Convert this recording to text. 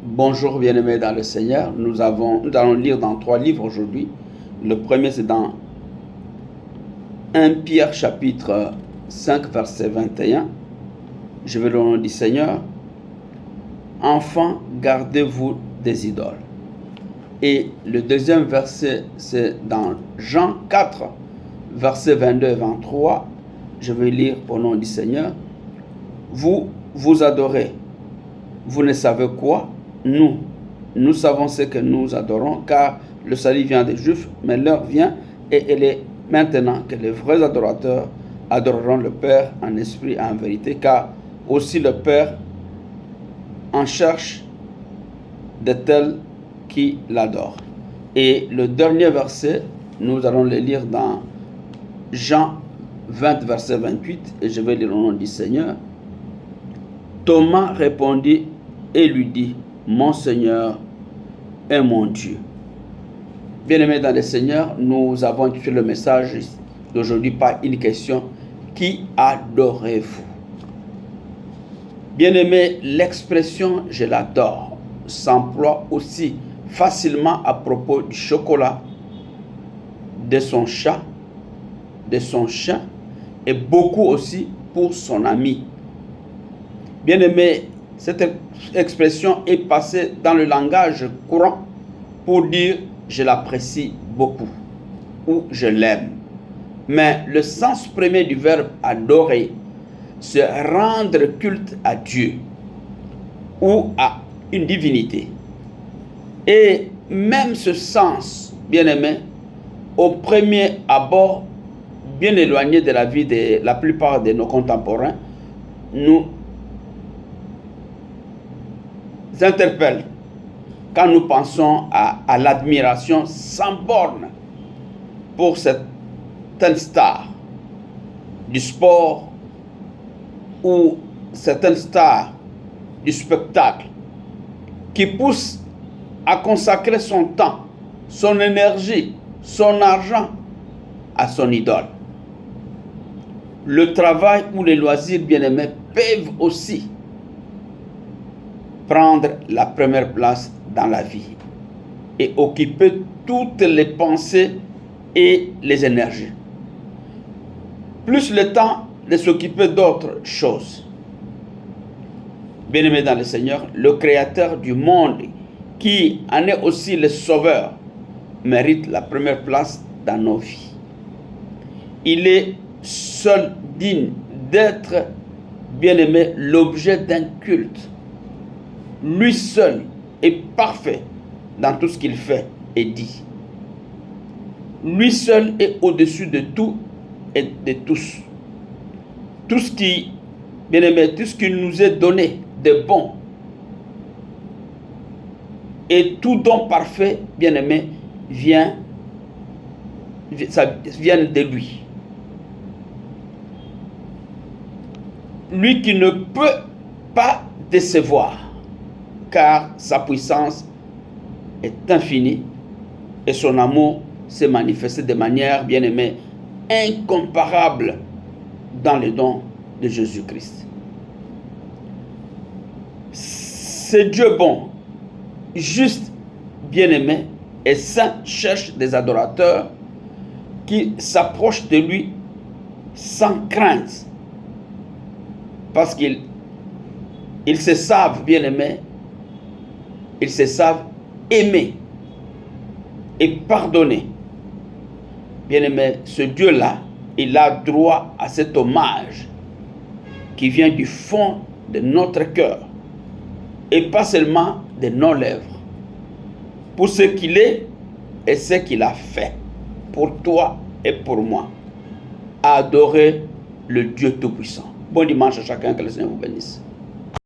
Bonjour bien-aimés dans le Seigneur. Nous allons lire dans 3 livres aujourd'hui. Le premier c'est dans 1 Pierre chapitre 5 verset 21. Je vais le nom du Seigneur. Enfants, gardez-vous des idoles. Et le deuxième verset c'est dans Jean 4 verset 22 et 23. Je vais lire au nom du Seigneur. Vous vous adorez. Vous ne savez quoi? Nous savons ce que nous adorons, car le salut vient des Juifs, mais l'heure vient et elle est maintenant que les vrais adorateurs adoreront le Père en esprit et en vérité, car aussi le Père en cherche de tels qui l'adorent. Et le dernier verset, nous allons le lire dans Jean 20, verset 28, et je vais lire au nom du Seigneur. Thomas répondit et lui dit: Mon Seigneur et mon Dieu. Bien-aimés dans le Seigneur, nous avons intitulé le message d'aujourd'hui par une question: qui adorez-vous? Bien-aimés, l'expression je l'adore s'emploie aussi facilement à propos du chocolat, de son chat, de son chien et beaucoup aussi pour son ami. Bien-aimés, cette expression est passée dans le langage courant pour dire je l'apprécie beaucoup ou je l'aime. Mais le sens premier du verbe adorer, c'est rendre culte à Dieu ou à une divinité. Et même ce sens, bien-aimé, au premier abord, bien éloigné de la vie de la plupart de nos contemporains, nous interpelle quand nous pensons à l'admiration sans borne pour certaines stars du sport ou certaines stars du spectacle qui poussent à consacrer son temps, son énergie, son argent à son idole. Le travail ou les loisirs bien-aimés peuvent aussi prendre la première place dans la vie et occuper toutes les pensées et les énergies. Plus le temps de s'occuper d'autres choses. Bien-aimé dans le Seigneur, le Créateur du monde, qui en est aussi le Sauveur, mérite la première place dans nos vies. Il est seul digne d'être, bien-aimé, l'objet d'un culte. Lui seul est parfait dans tout ce qu'il fait et dit. Lui seul est au-dessus de tout et de tous. Tout ce qui, bien-aimé, tout ce qui nous est donné de bon et tout don parfait, bien-aimé, vient de lui. Lui qui ne peut pas décevoir, car sa puissance est infinie et son amour s'est manifesté de manière, bien-aimée, incomparable dans les dons de Jésus-Christ. C'est Dieu bon, juste, bien-aimé et saint, cherche des adorateurs qui s'approchent de lui sans crainte, parce qu'ils se savent, bien-aimés, ils se savent aimer et pardonner. Bien-aimé, ce Dieu-là, il a droit à cet hommage qui vient du fond de notre cœur et pas seulement de nos lèvres, pour ce qu'il est et ce qu'il a fait pour toi et pour moi. Adorer le Dieu Tout-Puissant. Bon dimanche à chacun, que le Seigneur vous bénisse.